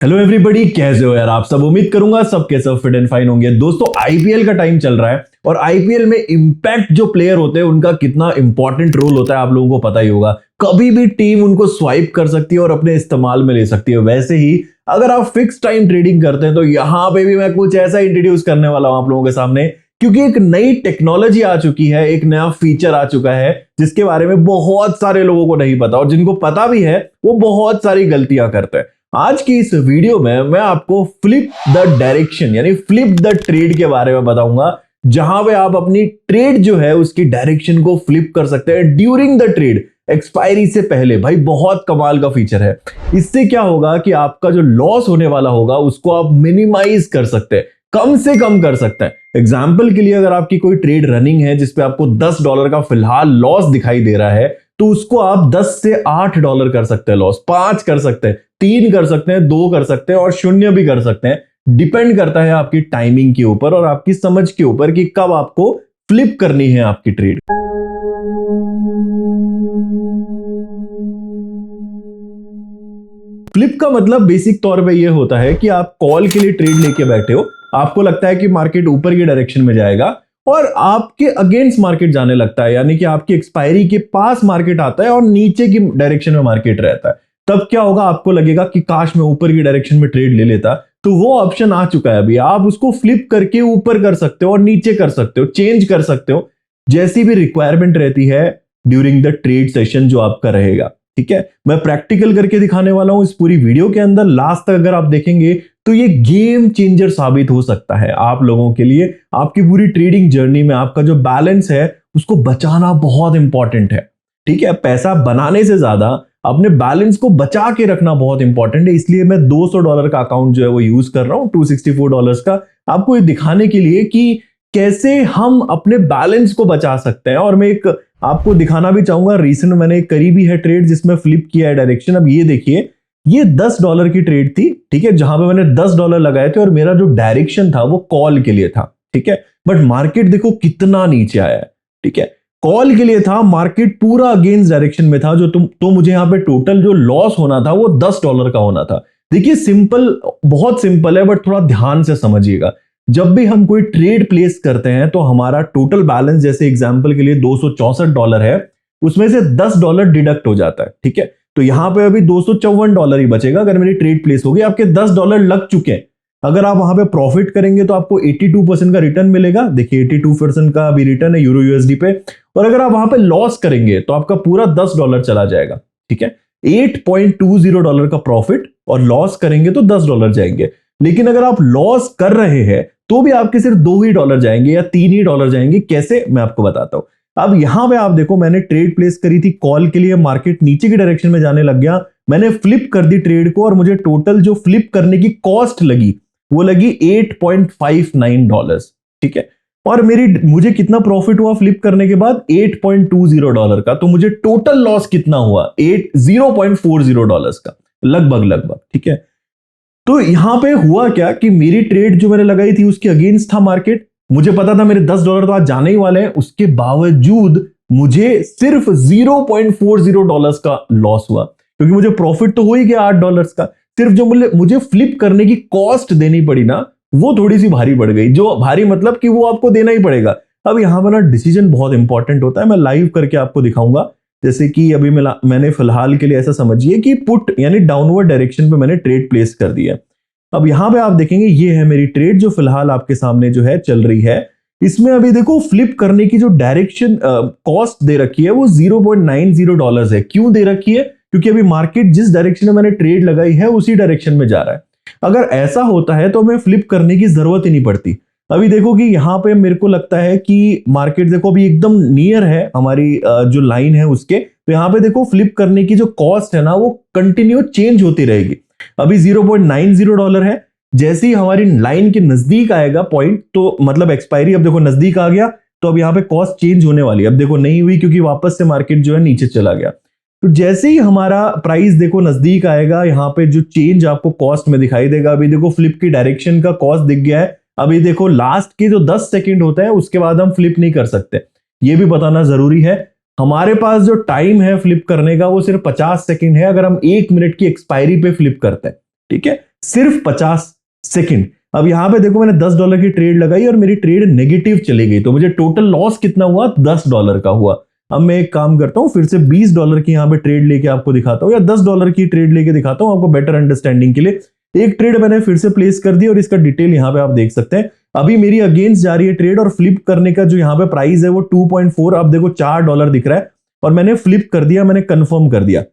Hello everybody, कैसे हो यार आप सब। उम्मीद करूंगा सब के सब फिट एंड फाइन होंगे। दोस्तों, आईपीएल का टाइम चल रहा है और आईपीएल में इंपैक्ट जो प्लेयर होते हैं उनका कितना इंपॉर्टेंट रोल होता है आप लोगों को पता ही होगा। कभी भी टीम उनको स्वाइप कर सकती है और अपने इस्तेमाल में ले सकती है। वैसे ही अगर आप फिक्स टाइम ट्रेडिंग करते हैं तो यहां पे भी मैं कुछ ऐसा इंट्रोड्यूस करने वाला हूं आप लोगों के सामने, क्योंकि एक नई टेक्नोलॉजी आ चुकी है, एक नया फीचर आ चुका है जिसके बारे में बहुत सारे लोगों को नहीं पता, और जिनको पता भी है वो बहुत सारी गलतियां करते हैं। आज की इस वीडियो में मैं आपको फ्लिप द डायरेक्शन यानी फ्लिप द ट्रेड के बारे में बताऊंगा, जहां पे आप अपनी ट्रेड जो है उसकी डायरेक्शन को फ्लिप कर सकते हैं ड्यूरिंग द ट्रेड, एक्सपायरी से पहले। भाई बहुत कमाल का फीचर है। इससे क्या होगा कि आपका जो लॉस होने वाला होगा उसको आप मिनिमाइज कर सकते हैं, कम से कम कर सकते हैं। एग्जाम्पल के लिए, अगर आपकी कोई ट्रेड रनिंग है जिसपे आपको $10 का फिलहाल लॉस दिखाई दे रहा है, तो उसको आप 10 से $8 कर सकते हैं लॉस, 5 कर सकते हैं, 3 कर सकते हैं, 2 कर सकते हैं और 0 भी कर सकते हैं। डिपेंड करता है आपकी टाइमिंग के ऊपर और आपकी समझ के ऊपर कि कब आपको फ्लिप करनी है आपकी ट्रेड। फ्लिप का मतलब बेसिक तौर पे ये होता है कि आप कॉल के लिए ट्रेड लेके बैठे हो, आपको लगता है कि मार्केट ऊपर की डायरेक्शन में जाएगा और आपके अगेंस्ट मार्केट जाने लगता है, यानी कि आपकी एक्सपायरी के पास मार्केट आता है और नीचे की डायरेक्शन में मार्केट रहता है। तब क्या होगा, आपको लगेगा कि काश मैं ऊपर की डायरेक्शन में ट्रेड ले लेता। तो वो ऑप्शन आ चुका है अभी, आप उसको फ्लिप करके ऊपर कर सकते हो और नीचे कर सकते हो, चेंज कर सकते हो, जैसी भी रिक्वायरमेंट रहती है ड्यूरिंग द ट्रेड सेशन जो आपका रहेगा। ठीक है, मैं प्रैक्टिकल करके दिखाने वाला हूं इस पूरी वीडियो के अंदर। लास्ट तक अगर आप देखेंगे तो ये गेम चेंजर साबित हो सकता है आप लोगों के लिए। आपकी पूरी ट्रेडिंग जर्नी में आपका जो बैलेंस है उसको बचाना बहुत इंपॉर्टेंट है। ठीक है, पैसा बनाने से ज्यादा अपने बैलेंस को बचा के रखना बहुत इंपॉर्टेंट है। इसलिए मैं $200 का अकाउंट जो है वो यूज कर रहा हूं, $264 का, आपको ये दिखाने के लिए कि कैसे हम अपने बैलेंस को बचा सकते हैं। और मैं एक आपको दिखाना भी चाहूंगा, रिसेंट मैंने एक करीबी है ट्रेड जिसमें फ्लिप किया है डायरेक्शन। अब ये देखिए, ये $10 की ट्रेड थी, ठीक है, जहां पे मैंने $10 लगाए थे और मेरा जो डायरेक्शन था वो कॉल के लिए था। ठीक है, बट मार्केट देखो कितना नीचे आया है। ठीक है, कॉल के लिए था, मार्केट पूरा अगेंस्ट डायरेक्शन में था, जो तो मुझे यहां पे टोटल जो लॉस होना था वो $10 का होना था। देखिए सिंपल, बहुत सिंपल है, बट थोड़ा ध्यान से समझिएगा। जब भी हम कोई ट्रेड प्लेस करते हैं तो हमारा टोटल बैलेंस, जैसे एग्जांपल के लिए $264 है, उसमें से $10 डिडक्ट हो जाता है। ठीक है, तो यहां पे अभी $254 ही बचेगा। अगर मेरी ट्रेड प्लेस होगी, आपके $10 लग चुके हैं, अगर आप वहां पे प्रॉफिट करेंगे तो आपको 82% का रिटर्न मिलेगा। देखिए 82% का अभी रिटर्न है यूरो यूएसडी पे। और अगर आप वहां पे लॉस करेंगे तो आपका पूरा $10 चला जाएगा। ठीक है, $8.20 का प्रॉफिट और लॉस करेंगे तो $10 जाएंगे। लेकिन अगर आप लॉस कर रहे हैं तो भी आपके सिर्फ $2 ही जाएंगे या $3 ही जाएंगे। कैसे, मैं आपको बताता हूं। अब यहां पे आप देखो, मैंने ट्रेड प्लेस करी थी कॉल के लिए, मार्केट नीचे की डायरेक्शन में जाने लग गया, मैंने फ्लिप कर दी ट्रेड को और मुझे टोटल जो फ्लिप करने की कॉस्ट लगी वो लगी $8.59। ठीक है, और मुझे कितना प्रॉफिट हुआ फ्लिप करने के बाद, $8.20 का। तो मुझे टोटल लॉस कितना हुआ, $0.40 का, लगभग। ठीक है, तो यहां पे हुआ क्या कि मेरी ट्रेड जो मैंने लगाई थी उसके अगेंस्ट था मार्केट। मुझे पता था मेरे $10 तो आज जाने ही वाले हैं, उसके बावजूद मुझे सिर्फ $0.40 का लॉस हुआ, क्योंकि मुझे प्रॉफिट तो हो ही गया $8 का। सिर्फ जो मुझे फ्लिप करने की कॉस्ट देनी पड़ी ना, वो थोड़ी सी भारी पड़ गई। जो भारी मतलब कि वो आपको देना ही पड़ेगा। अब यहां पर ना डिसीजन बहुत इंपॉर्टेंट होता है, मैं लाइव करके आपको दिखाऊंगा। जैसे कि अभी मैंने फिलहाल के लिए ऐसा समझिए कि पुट यानी डाउनवर्ड डायरेक्शन पे मैंने ट्रेड प्लेस कर दिया। अब यहां पे आप देखेंगे ये है मेरी ट्रेड जो फिलहाल आपके सामने जो है चल रही है। इसमें अभी देखो फ्लिप करने की जो डायरेक्शन कॉस्ट दे रखी है वो $0.90 है। क्यों दे रखी है, क्योंकि अभी मार्केट जिस डायरेक्शन में मैंने ट्रेड लगाई है उसी डायरेक्शन में जा रहा है। अगर ऐसा होता है तो हमें फ्लिप करने की जरूरत ही नहीं पड़ती। अभी देखो कि यहां पे मेरे को लगता है कि मार्केट देखो अभी एकदम नियर है हमारी जो लाइन है उसके, तो यहां पे देखो फ्लिप करने की जो कॉस्ट है ना वो कंटिन्यू चेंज होती रहेगी। अभी $0.90 है, जैसे ही हमारी लाइन के नजदीक आएगा पॉइंट, तो मतलब एक्सपायरी अब देखो नजदीक आ गया, तो अब यहाँ पे कॉस्ट चेंज होने वाली है। अब देखो नहीं हुई क्योंकि वापस से मार्केट जो है नीचे चला गया। तो जैसे ही हमारा प्राइस देखो नजदीक आएगा, यहाँ पे जो चेंज आपको कॉस्ट में दिखाई देगा। अभी देखो फ्लिप की डायरेक्शन का कॉस्ट दिख गया है। अभी देखो लास्ट के जो 10 सेकंड होता है उसके बाद हम फ्लिप नहीं कर सकते, ये भी बताना जरूरी है। हमारे पास जो टाइम है फ्लिप करने का वो सिर्फ 50 सेकंड है, अगर हम 1 मिनट की एक्सपायरी पे फ्लिप करते हैं। ठीक है, सिर्फ 50 सेकंड। अब यहाँ पे देखो मैंने $10 की ट्रेड लगाई और मेरी ट्रेड नेगेटिव चली गई, तो मुझे टोटल लॉस कितना हुआ? $10 का हुआ। अब मैं एक काम करता हूँ, फिर से $20 की यहाँ पे ट्रेड लेके आपको दिखाता हूँ, या $10 की ट्रेड लेके दिखाता हूँ आपको बेटर अंडरस्टैंडिंग के लिए। एक ट्रेड मैंने फिर से प्लेस कर दी और इसका डिटेल यहाँ पे आप देख सकते हैं। अभी मेरी अगेंस्ट जा रही है ट्रेड और फ्लिप करने का जो यहाँ पे प्राइस है वो 2.4, अब देखो $4 दिख रहा है और मैंने फ्लिप कर दिया, मैंने कंफर्म कर दिया।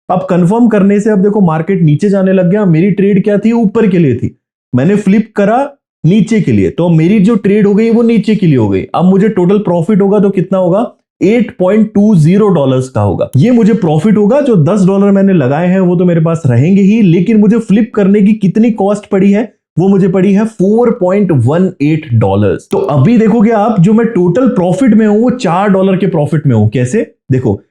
अब कंफर्म करने से अब देखो मार्केट नीचे जाने लग गया। मेरी ट्रेड क्या थी? ऊपर के लिए थी, मैंने फ्लिप करा नीचे के लिए, तो मेरी जो ट्रेड हो गई वो नीचे के लिए हो गई। अब मुझे टोटल प्रॉफिट होगा तो कितना होगा? $8.20 का होगा। ये मुझे प्रॉफिट होगा। जो $10 मैंने लगाए हैं वो तो मेरे पास रहेंगे ही, लेकिन मुझे फ्लिप करने की कितनी कॉस्ट पड़ी है? वो मुझे पड़ी है $4.18। तो अभी देखोगे आप, जो मैं टोटल प्रॉफिट में हूं वो $4 के प्रॉफिट में हूं। कैसे? देखो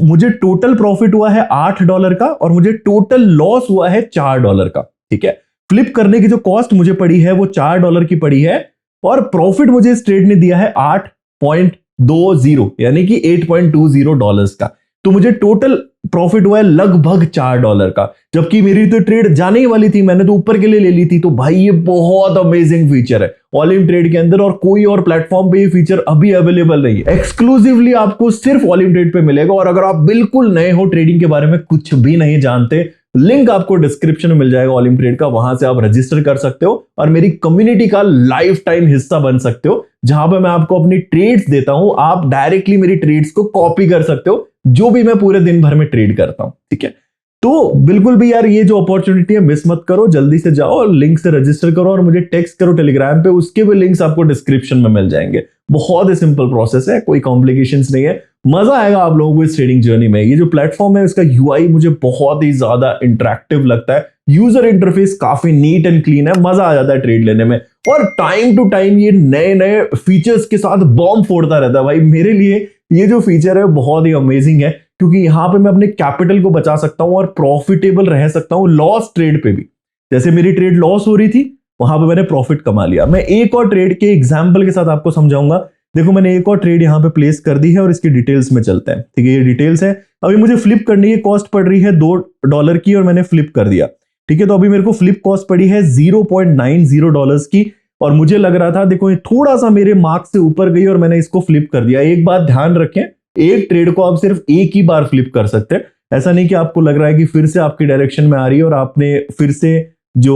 मुझे टोटल प्रॉफिट हुआ है $8 का और मुझे टोटल लॉस हुआ है $4 का। ठीक है, फ्लिप करने की जो कॉस्ट मुझे पड़ी है वो $4 की पड़ी है और प्रॉफिट मुझे इस ट्रेड ने दिया है 8.20 यानी कि $8.20 का। तो मुझे टोटल प्रॉफिट हुआ है लगभग $4 का, जबकि मेरी तो ट्रेड जाने ही वाली थी, मैंने तो ऊपर के लिए ले ली थी। तो भाई ये बहुत अमेजिंग फीचर है ऑल इन ट्रेड के अंदर, और कोई और प्लेटफॉर्म पे ये फीचर अभी अवेलेबल नहीं है। एक्सक्लूसिवली आपको सिर्फ ऑल इन ट्रेड पे मिलेगा। और अगर आप बिल्कुल नए हो, ट्रेडिंग के बारे में कुछ भी नहीं जानते, लिंक आपको डिस्क्रिप्शन में मिल जाएगा ऑल इन ट्रेड का, वहां से आप रजिस्टर कर सकते हो और मेरी कम्युनिटी का लाइफ टाइम हिस्सा बन सकते हो, जहां पे मैं आपको अपनी ट्रेड्स देता हूं। आप डायरेक्टली मेरी ट्रेड्स को कॉपी कर सकते हो, जो भी मैं पूरे दिन भर में ट्रेड करता हूं। ठीक है, तो बिल्कुल भी यार ये जो अपॉर्चुनिटी है मिस मत करो, जल्दी से जाओ और लिंक से रजिस्टर करो और मुझे टेक्स्ट करो टेलीग्राम पे, उसके भी लिंक्स आपको डिस्क्रिप्शन में मिल जाएंगे। बहुत ही सिंपल प्रोसेस है, कोई कॉम्प्लिकेशंस नहीं है। मजा आएगा आप लोगों को इस ट्रेडिंग जर्नी में। ये जो प्लेटफॉर्म है इसका यूआई मुझे बहुत ही ज्यादा इंटरेक्टिव लगता है, यूजर इंटरफेस काफी नीट एंड क्लीन है, मजा आ जाता है ट्रेड लेने में। और टाइम टू टाइम ये नए नए फीचर्स के साथ बॉम्ब फोड़ता रहता है। भाई मेरे लिए ये जो फीचर है बहुत ही अमेजिंग है, क्योंकि यहां पे मैं अपने कैपिटल को बचा सकता हूं और प्रॉफिटेबल रह सकता हूं लॉस ट्रेड पे भी। जैसे मेरी ट्रेड लॉस हो रही थी, वहां पे मैंने प्रॉफिट कमा लिया। मैं एक और ट्रेड के एग्जांपल के साथ आपको समझाऊंगा। देखो मैंने एक और ट्रेड यहां पे प्लेस कर दी है और इसकी डिटेल्स में चलते हैं। ठीक है, ये डिटेल्स है। अभी मुझे फ्लिप करने की कॉस्ट पड़ रही है $2 की और मैंने फ्लिप कर दिया। ठीक है, तो अभी मेरे को फ्लिप कॉस्ट पड़ी है $0.90 की और मुझे लग रहा था, देखो ये थोड़ा सा मेरे मार्क से ऊपर गई और मैंने इसको फ्लिप कर दिया। एक बात ध्यान रखें, एक ट्रेड को आप सिर्फ एक ही बार फ्लिप कर सकते हैं। ऐसा नहीं कि आपको लग रहा है कि फिर से आपकी डायरेक्शन में आ रही है और आपने फिर से जो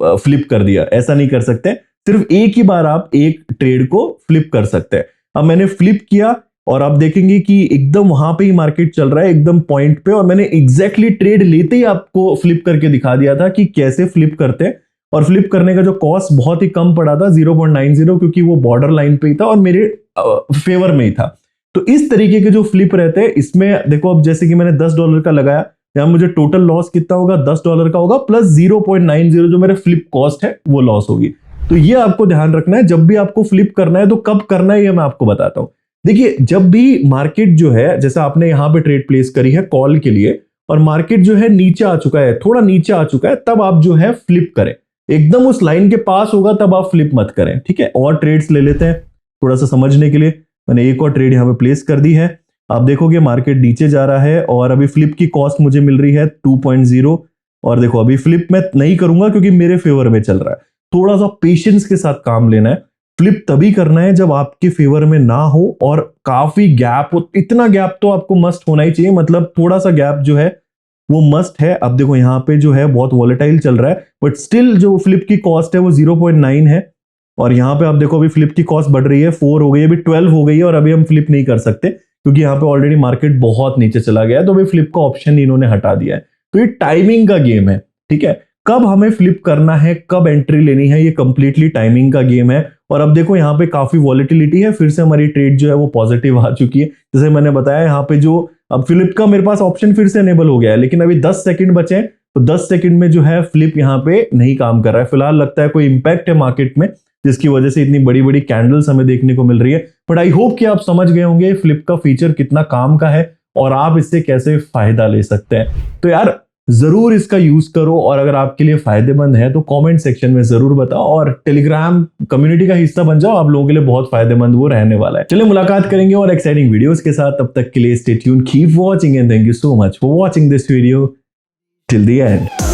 फ्लिप कर दिया, ऐसा नहीं कर सकते। सिर्फ एक ही बार आप एक ट्रेड को फ्लिप कर सकते हैं। अब मैंने फ्लिप किया और आप देखेंगे कि एकदम वहां पे ही मार्केट चल रहा है, एकदम पॉइंट पे, और मैंने एग्जैक्टली ट्रेड लेते ही आपको फ्लिप करके दिखा दिया था कि कैसे फ्लिप करते हैं। और फ्लिप करने का जो कॉस्ट बहुत ही कम पड़ा था 0.90, क्योंकि वो बॉर्डर लाइन पे ही था और मेरे फेवर में ही था। तो इस तरीके के जो फ्लिप रहते हैं, इसमें देखो अब जैसे कि मैंने $10 का लगाया, यहां मुझे टोटल लॉस कितना होगा? $10 का होगा प्लस 0.90 जो मेरे फ्लिप कॉस्ट है वो लॉस होगी। तो ये आपको ध्यान रखना है। जब भी आपको फ्लिप करना है तो कब करना है ये मैं आपको बताता हूं। देखिए, जब भी मार्केट जो है, जैसे आपने यहां पे ट्रेड प्लेस करी है कॉल के लिए और मार्केट जो है नीचे आ चुका है, थोड़ा नीचे आ चुका है, तब आप जो है फ्लिप करें। एकदम उस लाइन के पास होगा तब आप फ्लिप मत करें। ठीक है, और ट्रेड्स ले लेते हैं थोड़ा सा समझने के लिए। मैंने एक और ट्रेड यहां पे प्लेस कर दी है। आप देखोगे मार्केट नीचे जा रहा है और अभी फ्लिप की कॉस्ट मुझे मिल रही है 2.0। और देखो अभी फ्लिप मैं नहीं करूंगा क्योंकि मेरे फेवर में चल रहा है। थोड़ा सा पेशेंस के साथ काम लेना है। फ्लिप तभी करना है जब आपके फेवर में ना हो और काफी गैप हो। इतना गैप तो आपको मस्ट होना ही चाहिए, मतलब थोड़ा सा गैप जो है वो मस्ट है। अब देखो यहाँ पे जो है बहुत वॉलेटाइल चल रहा है, बट स्टिल जो फ्लिप की कॉस्ट है वो 0.9 है। और यहाँ पे आप देखो अभी फ्लिप की कॉस्ट बढ़ रही है, 4 हो गई है, अभी 12 हो गई है और अभी हम फ्लिप नहीं कर सकते क्योंकि यहाँ पे ऑलरेडी मार्केट बहुत नीचे चला गया है। तो अभी फ्लिप का ऑप्शन इन्होंने हटा दिया है। तो ये टाइमिंग का गेम है। ठीक है, कब हमें फ्लिप करना है, कब एंट्री लेनी है, ये कंप्लीटली टाइमिंग का गेम है। और अब देखो यहाँ पे काफी वॉलेटिलिटी है, फिर से हमारी ट्रेड जो है वो पॉजिटिव आ चुकी है। जैसे मैंने बताया यहाँ पे जो अब फ्लिप का मेरे पास ऑप्शन फिर से एनेबल हो गया है, लेकिन अभी 10 सेकंड बचे हैं। तो 10 सेकंड में जो है फ्लिप यहाँ पे नहीं काम कर रहा है। फिलहाल लगता है कोई इंपैक्ट है मार्केट में जिसकी वजह से इतनी बड़ी बड़ी कैंडल्स हमें देखने को मिल रही है। बट आई होप कि आप समझ गए होंगे फ्लिप का फीचर कितना काम का है और आप इससे कैसे फायदा ले सकते हैं। तो यार जरूर इसका यूज करो, और अगर आपके लिए फायदेमंद है तो कमेंट सेक्शन में जरूर बताओ और टेलीग्राम कम्युनिटी का हिस्सा बन जाओ। आप लोगों के लिए बहुत फायदेमंद वो रहने वाला है। चलिए मुलाकात करेंगे और एक्साइटिंग वीडियोस के साथ। तब तक के लिए stay tuned, keep watching and thank you so much for watching this video till the end.